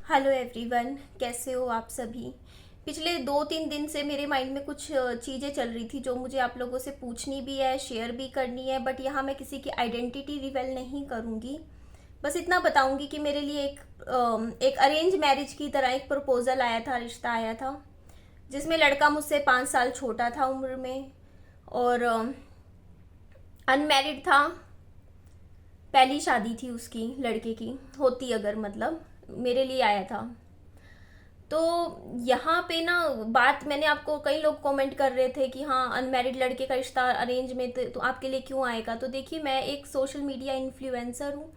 Hello everyone, कैसे हो आप सभी। पिछले 2-3 दिन से मेरे माइंड में कुछ चीज़ें चल रही थी जो मुझे आप लोगों से पूछनी भी है, शेयर भी करनी है। बट यहाँ मैं किसी की आइडेंटिटी रिवील नहीं करूँगी। बस इतना बताऊँगी कि मेरे लिए एक अरेंज मैरिज की तरह एक प्रपोज़ल आया था, रिश्ता आया था, जिसमें लड़का मुझसे 5 साल छोटा था उम्र में और अनमैरिड था। पहली शादी थी उसकी, लड़के की होती अगर, मतलब मेरे लिए आया था। तो यहाँ पे ना बात, मैंने आपको, कई लोग कमेंट कर रहे थे कि हाँ अनमैरिड लड़के का रिश्ता अरेंज में तो आपके लिए क्यों आएगा। तो देखिए, मैं एक सोशल मीडिया इन्फ्लुएंसर हूँ।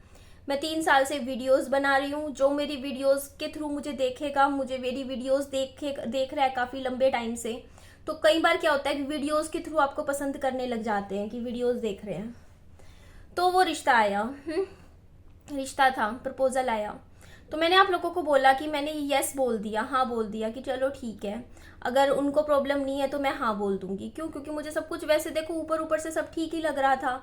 मैं 3 साल से वीडियोस बना रही हूँ। जो मेरी वीडियोस के थ्रू मुझे देखेगा, मुझे मेरी वीडियोस देख रहा है काफ़ी लंबे टाइम से, तो कई बार क्या होता है कि वीडियोस के थ्रू आपको पसंद करने लग जाते हैं कि वीडियोस देख रहे हैं। तो वो रिश्ता आया। रिश्ता था, प्रपोजल आया। तो मैंने आप लोगों को बोला कि मैंने यस बोल दिया, हाँ बोल दिया कि चलो ठीक है, अगर उनको प्रॉब्लम नहीं है तो मैं हाँ बोल दूंगी। क्यों? क्योंकि मुझे सब कुछ, वैसे देखो ऊपर ऊपर से सब ठीक ही लग रहा था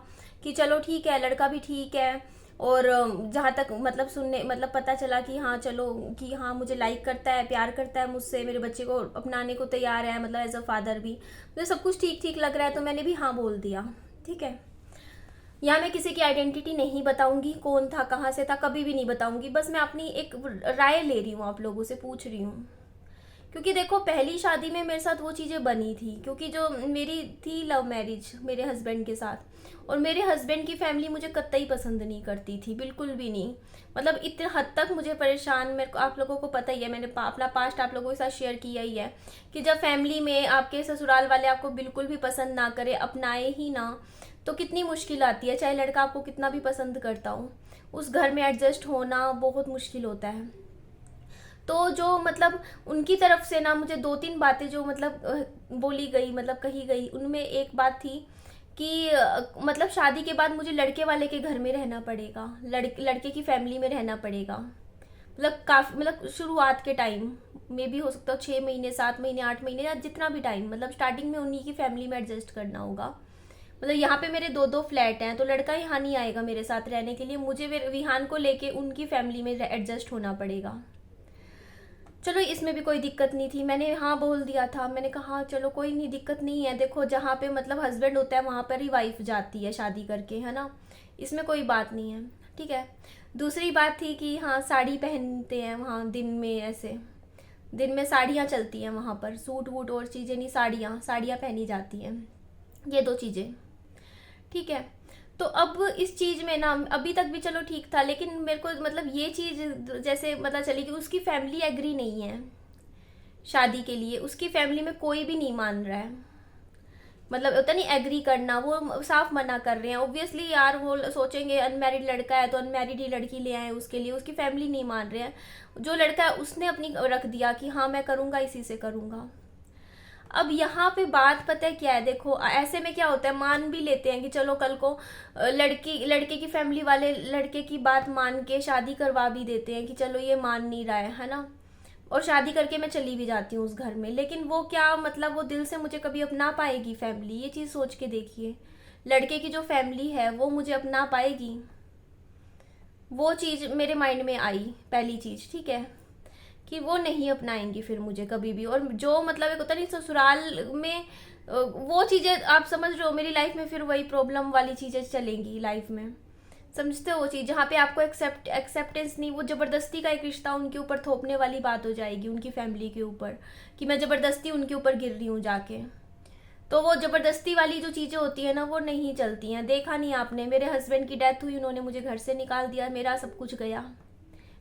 कि चलो ठीक है, लड़का भी ठीक है। और जहाँ तक मतलब सुनने, मतलब पता चला कि हाँ चलो, कि हाँ मुझे लाइक करता है, प्यार करता है मुझसे, मेरे बच्चे को अपनाने को तैयार है, मतलब एज अ फादर भी। मुझे सब कुछ ठीक ठीक लग रहा है, तो मैंने भी हाँ बोल दिया। ठीक है। यहाँ मैं किसी की आइडेंटिटी नहीं बताऊंगी, कौन था, कहाँ से था, कभी भी नहीं बताऊंगी। बस मैं अपनी एक राय ले रही हूँ, आप लोगों से पूछ रही हूँ। क्योंकि देखो, पहली शादी में मेरे साथ वो चीज़ें बनी थी, क्योंकि जो मेरी थी लव मैरिज मेरे हस्बैंड के साथ, और मेरे हस्बैंड की फैमिली मुझे कतई पसंद नहीं करती थी, बिल्कुल भी नहीं। मतलब इतने हद तक मुझे परेशान, मेरे को, आप लोगों को पता ही है, मैंने अपना पास्ट आप लोगों के साथ शेयर किया ही है कि जब फैमिली में आपके ससुराल वाले आपको बिल्कुल भी पसंद ना करे, अपनाए ही ना, तो कितनी मुश्किल आती है। चाहे लड़का आपको कितना भी पसंद करता हो, उस घर में एडजस्ट होना बहुत मुश्किल होता है। तो जो मतलब उनकी तरफ से ना मुझे 2-3 बातें जो मतलब बोली गई, मतलब कही गई, उनमें एक बात थी कि मतलब शादी के बाद मुझे लड़के वाले के घर में रहना पड़ेगा, लड़के की फैमिली में रहना पड़ेगा। मतलब काफ़ी, मतलब शुरुआत के टाइम में भी हो सकता है 6 महीने, 7 महीने, 8 महीने, या जितना भी टाइम, मतलब स्टार्टिंग में उन्हीं की फैमिली में एडजस्ट करना होगा। मतलब यहाँ पे मेरे दो दो फ्लैट हैं, तो लड़का यहाँ नहीं आएगा मेरे साथ रहने के लिए, मुझे विहान को लेके उनकी फैमिली में एडजस्ट होना पड़ेगा। चलो इसमें भी कोई दिक्कत नहीं थी, मैंने हाँ बोल दिया था। मैंने कहा हाँ, चलो कोई नहीं, दिक्कत नहीं है। देखो, जहाँ पे मतलब हस्बैंड होता है वहाँ पर ही वाइफ जाती है शादी करके, है ना, इसमें कोई बात नहीं है। ठीक है। दूसरी बात थी कि हाँ साड़ी पहनते हैं वहाँ दिन में, ऐसे दिन में साड़ियाँ चलती हैं वहाँ पर, सूट वूट और चीज़ें नहीं, साड़ियाँ साड़ियाँ पहनी जाती हैं। ये दो चीज़ें। ठीक है। तो अब इस चीज में ना, अभी तक भी चलो ठीक था, लेकिन मेरे को मतलब ये चीज जैसे पता चली कि उसकी फैमिली एग्री नहीं है शादी के लिए, उसकी फैमिली में कोई भी नहीं मान रहा है। मतलब होता नहीं एग्री करना, वो साफ मना कर रहे हैं। ऑब्वियसली यार, वो सोचेंगे अनमैरिड लड़का है तो अनमैरिड ही लड़की ले आए उसके लिए, उसकी फैमिली नहीं मान रहे हैं। जो लड़का है उसने अपनी रख दिया कि हाँ मैं करूँगा, इसी से करूँगा। अब यहाँ पे बात पता है क्या है, देखो ऐसे में क्या होता है, मान भी लेते हैं कि चलो कल को लड़की लड़के की फैमिली वाले लड़के की बात मान के शादी करवा भी देते हैं कि चलो ये मान नहीं रहा है ना, और शादी करके मैं चली भी जाती हूँ उस घर में। लेकिन वो क्या मतलब, वो दिल से मुझे कभी अपना पाएगी फैमिली? ये चीज़ सोच के देखिए, लड़के की जो फैमिली है वो मुझे अपना पाएगी? वो चीज़ मेरे माइंड में आई, पहली चीज़। ठीक है, कि वो नहीं अपनाएंगी फिर मुझे कभी भी। और जो मतलब एक होता नहीं ससुराल में, वो चीज़ें आप समझ रहे हो, मेरी लाइफ में फिर वही प्रॉब्लम वाली चीज़ें चलेंगी लाइफ में। समझते हो वो चीज़, जहाँ पे आपको एक्सेप्टेंस नहीं, वो ज़बरदस्ती का एक रिश्ता उनके ऊपर थोपने वाली बात हो जाएगी, उनकी फैमिली के ऊपर, कि मैं ज़बरदस्ती उनके ऊपर गिर रही हूँ जाके। तो वो ज़बरदस्ती वाली जो चीज़ें होती है ना, वो नहीं चलती हैं। देखा नहीं आपने, मेरे हस्बैंड की डेथ हुई, उन्होंने मुझे घर से निकाल दिया, मेरा सब कुछ गया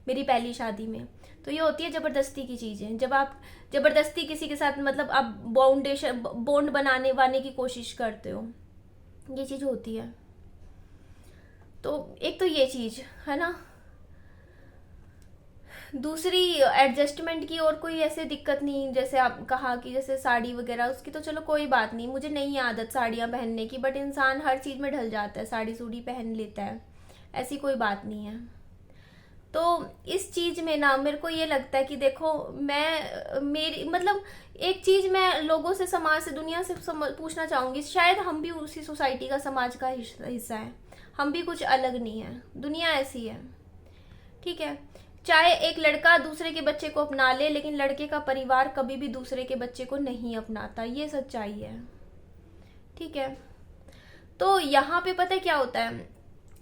मेरी पहली शादी में। तो ये होती है ज़बरदस्ती की चीज़ें, जब आप ज़बरदस्ती किसी के साथ मतलब आप बाउंडेशन बॉन्ड बनाने की कोशिश करते हो, ये चीज़ होती है। तो एक तो ये चीज़ है ना। दूसरी, एडजस्टमेंट की और कोई ऐसे दिक्कत नहीं, जैसे आप कहा कि जैसे साड़ी वगैरह, उसकी तो चलो कोई बात नहीं, मुझे नहीं आदत साड़ियाँ पहनने की, बट इंसान हर चीज़ में ढल जाता है, साड़ी सूड़ी पहन लेता है, ऐसी कोई बात नहीं है। तो इस चीज में ना मेरे को ये लगता है कि देखो, मैं मेरी मतलब एक चीज मैं लोगों से, समाज से, दुनिया से पूछना चाहूंगी, शायद हम भी उसी सोसाइटी का, समाज का हिस्सा है, हम भी कुछ अलग नहीं है, दुनिया ऐसी है। ठीक है। चाहे एक लड़का दूसरे के बच्चे को अपना ले, लेकिन लड़के का परिवार कभी भी दूसरे के बच्चे को नहीं अपनाता, ये सच्चाई है। ठीक है, तो यहाँ पे पता है क्या होता है,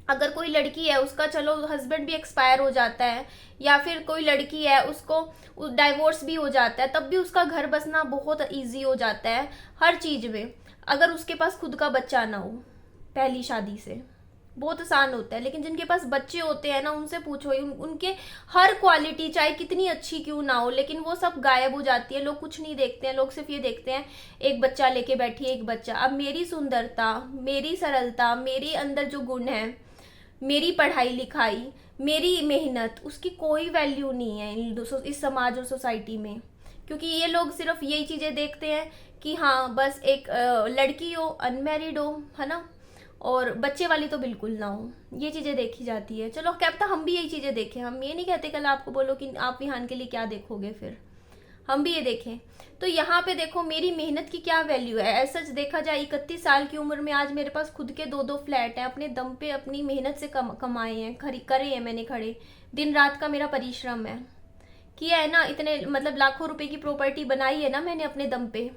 अगर कोई लड़की है, उसका चलो हस्बैंड भी एक्सपायर हो जाता है, या फिर कोई लड़की है उसको डाइवोर्स भी हो जाता है, तब भी उसका घर बसना बहुत इजी हो जाता है हर चीज में, अगर उसके पास खुद का बच्चा ना हो। पहली शादी से बहुत आसान होता है, लेकिन जिनके पास बच्चे होते हैं ना, उनसे पूछो उनके हर क्वालिटी चाहे कितनी अच्छी क्यों ना हो, लेकिन वो सब गायब हो जाती है। लोग कुछ नहीं देखते हैं, लोग सिर्फ ये देखते हैं एक बच्चा लेके बैठी है, एक बच्चा। अब मेरी सुंदरता, मेरी सरलता, मेरे अंदर जो गुण है, मेरी पढ़ाई लिखाई, मेरी मेहनत, उसकी कोई वैल्यू नहीं है इस समाज और सोसाइटी में, क्योंकि ये लोग सिर्फ यही चीजें देखते हैं कि हाँ बस एक लड़की हो, अनमैरिड हो, है ना, और बच्चे वाली तो बिल्कुल ना हो, ये चीजें देखी जाती है। चलो क्या पता हम भी यही चीजें देखें, हम ये नहीं कहते कल आपको बोलो कि आप विहान के लिए क्या देखोगे, फिर हम भी ये देखें। तो यहाँ पे देखो मेरी मेहनत की क्या वैल्यू है। ऐसा देखा जाए 31 साल की उम्र में आज मेरे पास खुद के 2-2 फ्लैट हैं, अपने दम पे अपनी मेहनत से कमाए हैं, करे हैं मैंने खड़े, दिन रात का मेरा परिश्रम है, किया है ना, इतने मतलब लाखों रुपए की प्रॉपर्टी बनाई है ना मैंने अपने दम पे।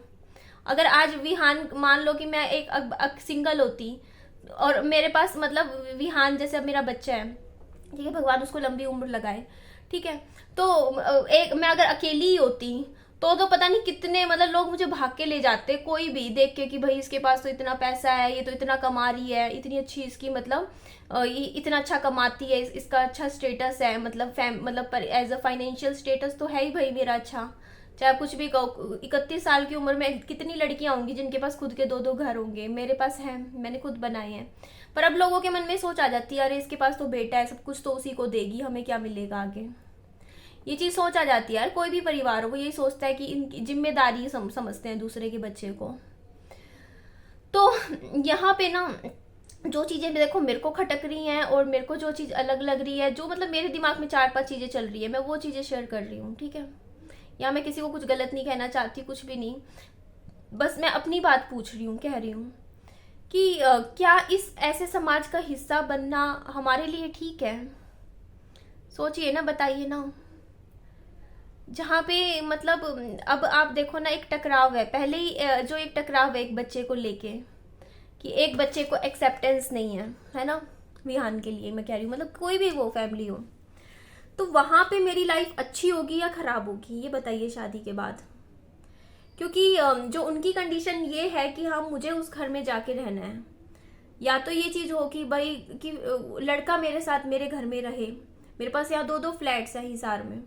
अगर आज विहान मान लो कि मैं एक सिंगल होती और मेरे पास मतलब विहान जैसे अब मेरा बच्चा है, ठीक है, भगवान उसको लंबी उम्र लगाए, ठीक है, तो एक मैं अगर अकेली ही होती तो पता नहीं कितने मतलब लोग मुझे भाग के ले जाते, कोई भी देख के कि भाई इसके पास तो इतना पैसा है, ये तो इतना कमा रही है, इतनी अच्छी इसकी मतलब इतना अच्छा कमाती है, इसका अच्छा स्टेटस है, मतलब एज अ फाइनेंशियल स्टेटस तो है ही भाई मेरा अच्छा, चाहे कुछ भी कहो। 31 साल की उम्र में कितनी लड़कियां होंगी जिनके पास खुद के 2-2 घर होंगे, मेरे पास है, मैंने खुद बनाए हैं। पर अब लोगों के मन में सोच आ जाती है, अरे इसके पास तो बेटा है, सब कुछ तो उसी को देगी, हमें क्या मिलेगा आगे, ये चीज सोच आ जाती है यार। कोई भी परिवार हो वो यही सोचता है कि इनकी जिम्मेदारी समझते हैं दूसरे के बच्चे को। तो यहाँ पे ना जो चीजें देखो मेरे को खटक रही हैं और मेरे को जो चीज अलग लग रही है, जो मतलब मेरे दिमाग में 4-5 चीजें चल रही है, मैं वो चीजें शेयर कर रही हूँ, ठीक है। या मैं किसी को कुछ गलत नहीं कहना चाहती, कुछ भी नहीं, बस मैं अपनी बात पूछ रही हूँ, कह रही हूँ कि क्या इस ऐसे समाज का हिस्सा बनना हमारे लिए ठीक है? सोचिए ना, बताइए ना। जहाँ पे मतलब अब आप देखो ना, एक टकराव है, पहले ही जो एक टकराव है एक बच्चे को लेके, कि एक बच्चे को एक्सेप्टेंस नहीं है ना, विहान के लिए मैं कह रही हूँ, मतलब कोई भी वो फैमिली हो, तो वहां पे मेरी लाइफ अच्छी होगी या खराब होगी, ये बताइए शादी के बाद। क्योंकि जो उनकी कंडीशन ये है कि हाँ मुझे उस घर में जाके रहना है, या तो ये चीज हो कि भाई कि लड़का मेरे साथ मेरे घर में रहे, मेरे पास यहाँ 2-2 फ्लैट्स हैं हिसार में,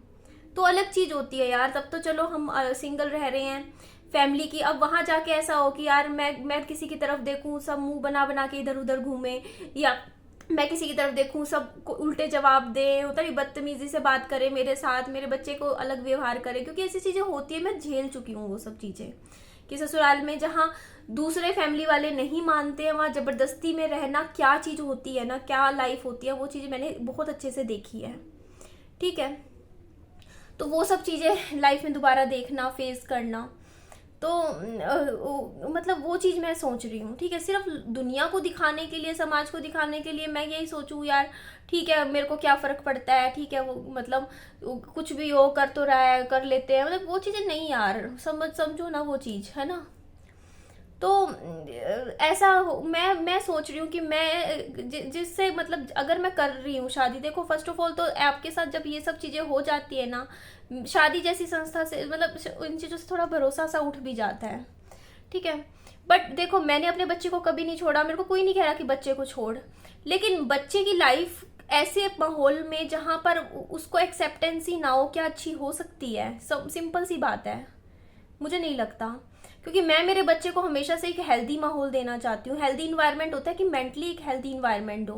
तो अलग चीज होती है यार, तब तो चलो हम सिंगल रह रहे हैं फैमिली की। अब वहां जाके ऐसा हो कि यार मैं किसी की तरफ देखूं सब मुंह बना बना के इधर उधर घूमे, या मैं किसी की तरफ देखूं सब उल्टे जवाब दे, होता नहीं, बदतमीजी से बात करे मेरे साथ, मेरे बच्चे को अलग व्यवहार करे, क्योंकि ऐसी चीजें होती है, मैं झेल चुकी हूँ वो सब चीजें, कि ससुराल में जहाँ दूसरे फैमिली वाले नहीं मानते हैं, वहां जबरदस्ती में रहना क्या चीज होती है ना, क्या लाइफ होती है, वो चीज मैंने बहुत अच्छे से देखी है, ठीक है। तो वो सब चीजें लाइफ में दोबारा देखना, फेस करना, तो मतलब वो चीज मैं सोच रही हूँ, ठीक है। सिर्फ दुनिया को दिखाने के लिए, समाज को दिखाने के लिए मैं यही सोचूं यार ठीक है मेरे को क्या फर्क पड़ता है, ठीक है, वो मतलब कुछ भी हो कर तो रहा है, कर लेते हैं, मतलब वो चीजें नहीं यार, समझो ना वो चीज, है ना। तो ऐसा मैं सोच रही हूँ कि मैं जिससे मतलब अगर मैं कर रही हूँ शादी, देखो फर्स्ट ऑफ ऑल तो आपके साथ जब ये सब चीजें हो जाती है ना, शादी जैसी संस्था से मतलब इन चीजों से थोड़ा भरोसा सा उठ भी जाता है, ठीक है। बट देखो मैंने अपने बच्चे को कभी नहीं छोड़ा, मेरे को कोई नहीं कह रहा कि बच्चे को छोड़, लेकिन बच्चे की लाइफ ऐसे माहौल में जहां पर उसको एक्सेप्टेंस ही ना हो, क्या अच्छी हो सकती है? सब सिंपल सी बात है, मुझे नहीं लगता। क्योंकि मैं मेरे बच्चे को हमेशा से एक हेल्दी माहौल देना चाहती हूँ। हेल्दी इन्वायरमेंट होता है कि मेंटली एक हेल्दी इन्वायरमेंट हो,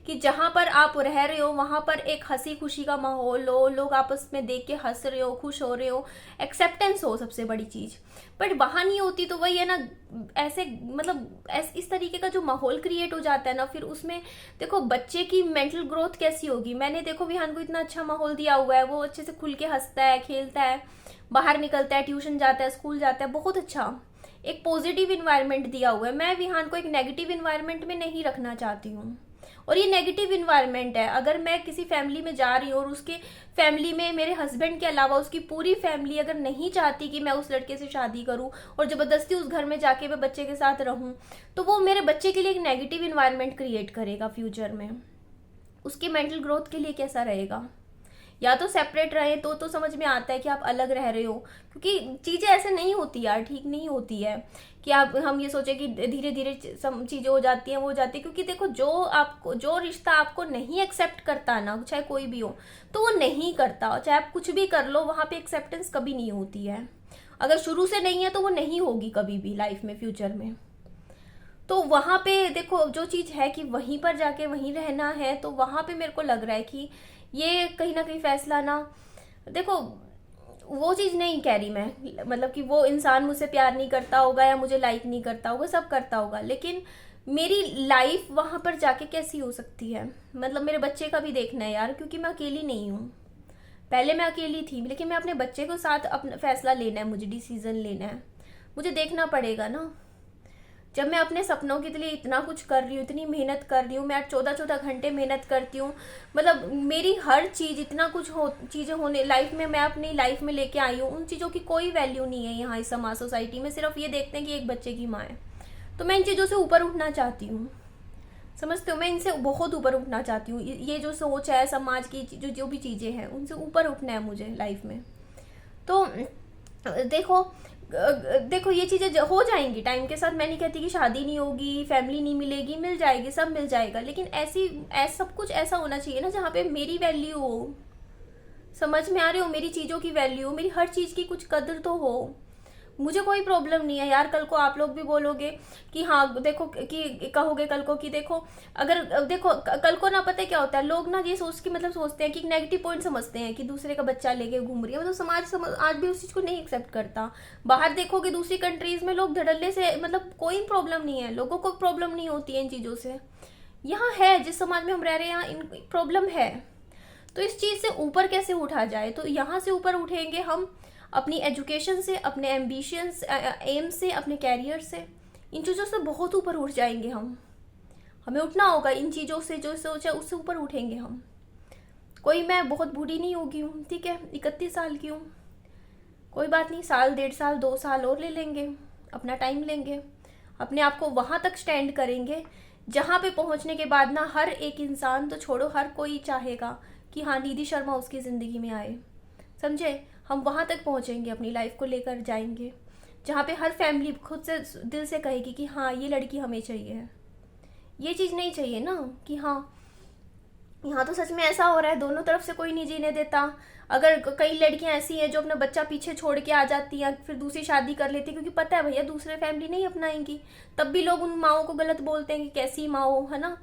कि जहां पर आप रह रहे हो वहां पर एक हंसी खुशी का माहौल हो, लोग आपस में देख के हंस रहे हो, खुश हो रहे हो, एक्सेप्टेंस हो, सबसे बड़ी चीज। बट वहां नहीं होती, तो वही है ना, ऐसे मतलब इस तरीके का जो माहौल क्रिएट हो जाता है ना, फिर उसमें देखो बच्चे की मेंटल ग्रोथ कैसी होगी। मैंने देखो विहान को इतना अच्छा माहौल दिया हुआ है, वो अच्छे से खुल के हंसता है, खेलता है, बाहर निकलता है, ट्यूशन जाता है, स्कूल जाता है, बहुत अच्छा एक पॉजिटिव इन्वायरमेंट दिया हुआ है। मैं विहान को एक नेगेटिव इन्वायरमेंट में नहीं रखना चाहती हूँ, और ये नेगेटिव इन्वायरमेंट है। अगर मैं किसी फैमिली में जा रही हूँ और उसके फैमिली में मेरे हस्बैंड के अलावा उसकी पूरी फैमिली अगर नहीं चाहती कि मैं उस लड़के से शादी करूँ और ज़बरदस्ती उस घर में जाके मैं बच्चे के साथ रहूँ, तो वो मेरे बच्चे के लिए एक नेगेटिव इन्वायरमेंट क्रिएट करेगा फ्यूचर में। उसके मेंटल ग्रोथ के लिए कैसा रहेगा। या तो सेपरेट रहे तो समझ में आता है कि आप अलग रह रहे हो, क्योंकि चीज़ें ऐसे नहीं होती यार, ठीक नहीं होती है कि आप हम ये सोचे कि धीरे धीरे सब चीज़ें हो जाती हैं, वो हो जाती है। क्योंकि देखो, जो रिश्ता आपको नहीं एक्सेप्ट करता ना, चाहे कोई भी हो, तो वो नहीं करता। चाहे आप कुछ भी कर लो, वहाँ पे एक्सेप्टेंस कभी नहीं होती है। अगर शुरू से नहीं है तो वो नहीं होगी कभी भी लाइफ में, फ्यूचर में। तो वहाँ पे देखो, जो चीज़ है कि वहीं पर जाके वहीं रहना है, तो वहाँ पे मेरे को लग रहा है कि ये कहीं ना कहीं फैसला ना, देखो वो चीज़ नहीं कह रही मैं, मतलब कि वो इंसान मुझसे प्यार नहीं करता होगा या मुझे लाइक नहीं करता होगा, सब करता होगा, लेकिन मेरी लाइफ वहाँ पर जाके कैसी हो सकती है। मतलब मेरे बच्चे का भी देखना है यार, क्योंकि मैं अकेली नहीं हूँ। पहले मैं अकेली थी, लेकिन मैं अपने बच्चे को साथ अपना फैसला लेना है, मुझे डिसीजन लेना है, मुझे देखना पड़ेगा ना। जब मैं अपने सपनों के लिए इतना कुछ कर रही हूँ, इतनी मेहनत कर रही हूँ, मैं 14-14 घंटे मेहनत करती हूँ, मतलब मेरी हर चीज़, इतना कुछ चीज़ें होने लाइफ में, मैं अपनी लाइफ में लेके आई हूँ, उन चीज़ों की कोई वैल्यू नहीं है यहाँ इस समाज सोसाइटी में। सिर्फ ये देखते हैं कि एक बच्चे की माँ है। तो मैं इन चीज़ों से ऊपर उठना चाहती हूँ, समझते हो, मैं इनसे बहुत ऊपर उठना चाहती हूँ। ये जो सोच है समाज की, जो भी चीज़ें हैं, उनसे ऊपर उठना है मुझे लाइफ में। तो देखो, देखो ये चीज़ें हो जाएंगी टाइम के साथ। मैं नहीं कहती कि शादी नहीं होगी, फैमिली नहीं मिलेगी, मिल जाएगी, सब मिल जाएगा, लेकिन सब कुछ ऐसा होना चाहिए ना जहाँ पे मेरी वैल्यू हो। समझ में आ रही हो, मेरी चीज़ों की वैल्यू हो, मेरी हर चीज़ की कुछ कदर तो हो। मुझे कोई प्रॉब्लम नहीं है यार, कल को आप लोग भी बोलोगे कि हाँ देखो, कि कहोगे कल को कि देखो, अगर देखो कल को ना, पता है क्या होता है, लोग ना ये सोच के मतलब सोचते हैं कि नेगेटिव पॉइंट समझते हैं कि दूसरे का बच्चा लेके घूम रही है, मतलब समाज आज भी उस चीज़ को नहीं एक्सेप्ट करता। बाहर देखोगे दूसरी कंट्रीज में लोग धड़ल्ले से, मतलब कोई प्रॉब्लम नहीं है, लोगों को प्रॉब्लम नहीं होती है इन चीज़ों से। यहाँ है, जिस समाज में हम रह रहे हैं यहाँ इन प्रॉब्लम है। तो इस चीज़ से ऊपर कैसे उठा जाए, तो यहाँ से ऊपर उठेंगे हम अपनी एजुकेशन से, अपने एम्बिशंस एम से, अपने कैरियर से। इन चीज़ों से बहुत ऊपर उठ जाएंगे हम। हमें उठना होगा इन चीज़ों से, जो सोचा उससे ऊपर उठेंगे हम। कोई मैं बहुत बूढ़ी नहीं होगी हूँ, ठीक है, 31 साल की हूँ, कोई बात नहीं, साल 1.5 साल 2 साल और ले लेंगे, अपना टाइम लेंगे, अपने आप को वहाँ तक स्टैंड करेंगे जहाँ पे पहुँचने के बाद ना हर एक इंसान तो छोड़ो, हर कोई चाहेगा कि हाँ निधि शर्मा उसकी ज़िंदगी में आए। समझे, हम वहाँ तक पहुँचेंगे, अपनी लाइफ को लेकर जाएंगे जहाँ पे हर फैमिली खुद से दिल से कहेगी कि हाँ ये लड़की हमें चाहिए। ये चीज़ नहीं चाहिए ना कि हाँ यहाँ तो सच में ऐसा हो रहा है, दोनों तरफ से कोई नहीं जीने देता। अगर कई लड़कियां ऐसी हैं जो अपना बच्चा पीछे छोड़ के आ जाती हैं, फिर दूसरी शादी कर लेती, क्योंकि पता है भैया दूसरे फैमिली नहीं अपनाएंगी, तब भी लोग उन माओ को गलत बोलते हैं कि कैसी माँ हो, है ना,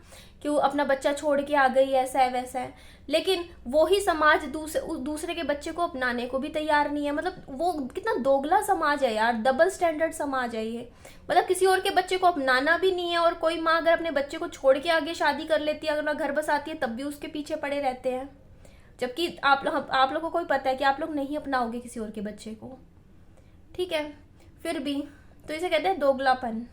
कि वो अपना बच्चा छोड़ के आ गई, ऐसा है वैसा है। लेकिन वो ही समाज दूसरे के बच्चे को अपनाने को भी तैयार नहीं है। मतलब वो कितना दोगला समाज है यार, डबल स्टैंडर्ड समाज है ये। मतलब किसी और के बच्चे को अपनाना भी नहीं है, और कोई माँ अगर अपने बच्चे को छोड़ के आगे शादी कर लेती है, अगर घर बसाती है, तब भी उसके पीछे पड़े रहते हैं। जबकि आप लोगों को ही पता है कि आप लोग नहीं अपनाओगे किसी और के बच्चे को, ठीक है, फिर भी तो इसे कहते हैं दोगलापन।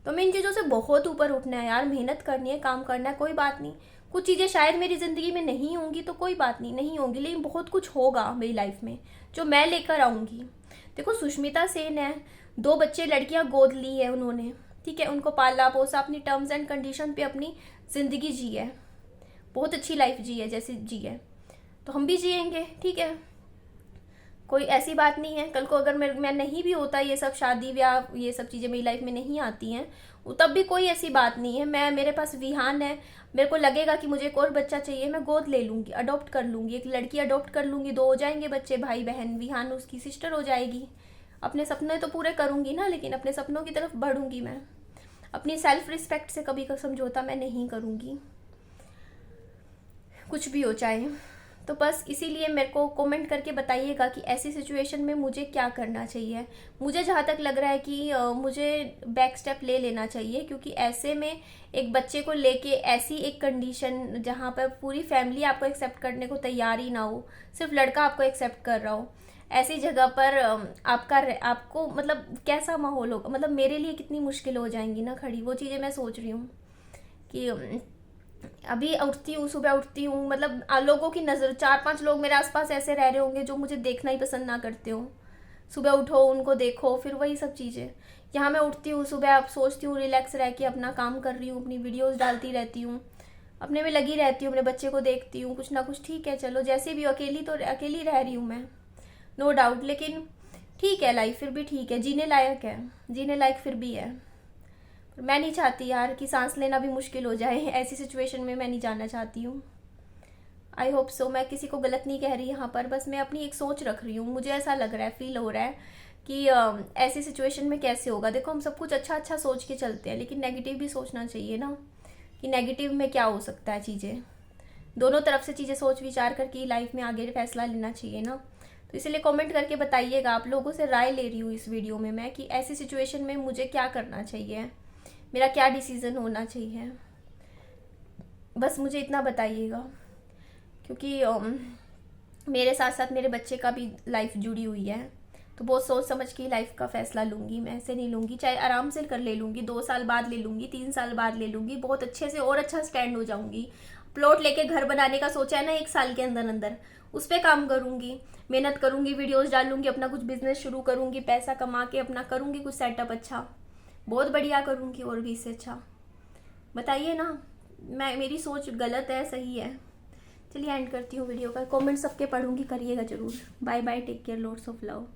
तो मैं इन चीज़ों से बहुत ऊपर उठना है यार, मेहनत करनी है, काम करना है, कोई बात नहीं। कुछ चीज़ें शायद मेरी ज़िंदगी में नहीं होंगी तो कोई बात नहीं, नहीं होंगी, लेकिन बहुत कुछ होगा मेरी लाइफ में जो मैं लेकर आऊँगी। देखो सुष्मिता सेन है, 2 बच्चे लड़कियां गोद ली है उन्होंने, ठीक है, उनको पाला पोसा, अपनी टर्म्स एंड कंडीशन पे अपनी ज़िंदगी जी है, बहुत अच्छी लाइफ जी है जैसे जी है, तो हम भी जिएंगे, ठीक है, कोई ऐसी बात नहीं है। कल को अगर मैं नहीं भी होता, ये सब शादी ब्याह ये सब चीज़ें मेरी लाइफ में नहीं आती हैं, तब भी कोई ऐसी बात नहीं है। मेरे पास विहान है, मेरे को लगेगा कि मुझे एक और बच्चा चाहिए, मैं गोद ले लूँगी, अडॉप्ट कर लूँगी, एक लड़की अडॉप्ट कर लूँगी, 2 हो जाएंगे बच्चे, भाई बहन, विहान उसकी सिस्टर हो जाएगी। अपने सपने तो पूरे करूँगी ना, लेकिन अपने सपनों की तरफ बढ़ूँगी मैं। अपनी सेल्फ रिस्पेक्ट से कभी का समझौता मैं नहीं करूँगी, कुछ भी हो चाहे। तो बस इसीलिए मेरे को कमेंट करके बताइएगा कि ऐसी सिचुएशन में मुझे क्या करना चाहिए। मुझे जहाँ तक लग रहा है कि मुझे बैक स्टेप ले लेना चाहिए, क्योंकि ऐसे में एक बच्चे को लेके ऐसी एक कंडीशन जहाँ पर पूरी फैमिली आपको एक्सेप्ट करने को तैयार ही ना हो, सिर्फ लड़का आपको एक्सेप्ट कर रहा हो, ऐसी जगह पर आपको मतलब कैसा माहौल होगा, मतलब मेरे लिए कितनी मुश्किल हो जाएंगी ना खड़ी, वो चीज़ें मैं सोच रही हूँ कि अभी उठती हूँ, सुबह उठती हूँ, मतलब लोगों की नज़र, 4-5 लोग मेरे आसपास ऐसे रह रहे होंगे जो मुझे देखना ही पसंद ना करते हो। सुबह उठो, उनको देखो, फिर वही सब चीज़ें। यहाँ मैं उठती हूँ सुबह, अब सोचती हूँ रिलैक्स रह के अपना काम कर रही हूँ, अपनी वीडियोस डालती रहती हूँ, अपने में लगी रहती हूँ, अपने बच्चे को देखती हूँ, कुछ ना कुछ। ठीक है, चलो जैसे भी हो, अकेली तो अकेली रह रही हूँ मैं, नो डाउट, लेकिन ठीक है, लाइफ फिर भी ठीक है, जीने लायक है, जीने लायक फिर भी है। पर मैं नहीं चाहती यार कि सांस लेना भी मुश्किल हो जाए, ऐसी सिचुएशन में मैं नहीं जाना चाहती हूँ। आई होप सो, मैं किसी को गलत नहीं कह रही यहाँ पर, बस मैं अपनी एक सोच रख रही हूँ। मुझे ऐसा लग रहा है, फील हो रहा है कि ऐसी सिचुएशन में कैसे होगा। देखो, हम सब कुछ अच्छा अच्छा सोच के चलते हैं, लेकिन नेगेटिव भी सोचना चाहिए ना, कि नेगेटिव में क्या हो सकता है चीज़ें। दोनों तरफ से चीज़ें सोच विचार करके लाइफ में आगे फैसला लेना चाहिए ना। तो इसलिए कमेंट करके बताइएगा, आप लोगों से राय ले रही हूँ इस वीडियो में मैं, कि ऐसी सिचुएशन में मुझे क्या करना चाहिए, मेरा क्या डिसीज़न होना चाहिए, बस मुझे इतना बताइएगा। क्योंकि मेरे साथ साथ मेरे बच्चे का भी लाइफ जुड़ी हुई है, तो बहुत सोच समझ के लाइफ का फैसला लूँगी मैं, ऐसे नहीं लूँगी। चाहे आराम से कर ले लूँगी, 2 साल बाद ले लूँगी, 3 साल बाद ले लूँगी, बहुत अच्छे से और अच्छा स्टैंड हो जाऊँगी। प्लॉट लेके घर बनाने का सोचा है ना 1 साल के अंदर अंदर, उस पर काम करूँगी, मेहनत करूँगी, वीडियोज़ डालूँगी, अपना कुछ बिजनेस शुरू करूँगी, पैसा कमा के अपना करूँगी कुछ सेटअप अच्छा, बहुत बढ़िया करूँगी, और भी इससे अच्छा। बताइए ना, मैं, मेरी सोच गलत है, सही है? चलिए एंड करती हूँ वीडियो का। कमेंट सबके पढ़ूंगी, करिएगा जरूर। Bye bye, take care, lots of love.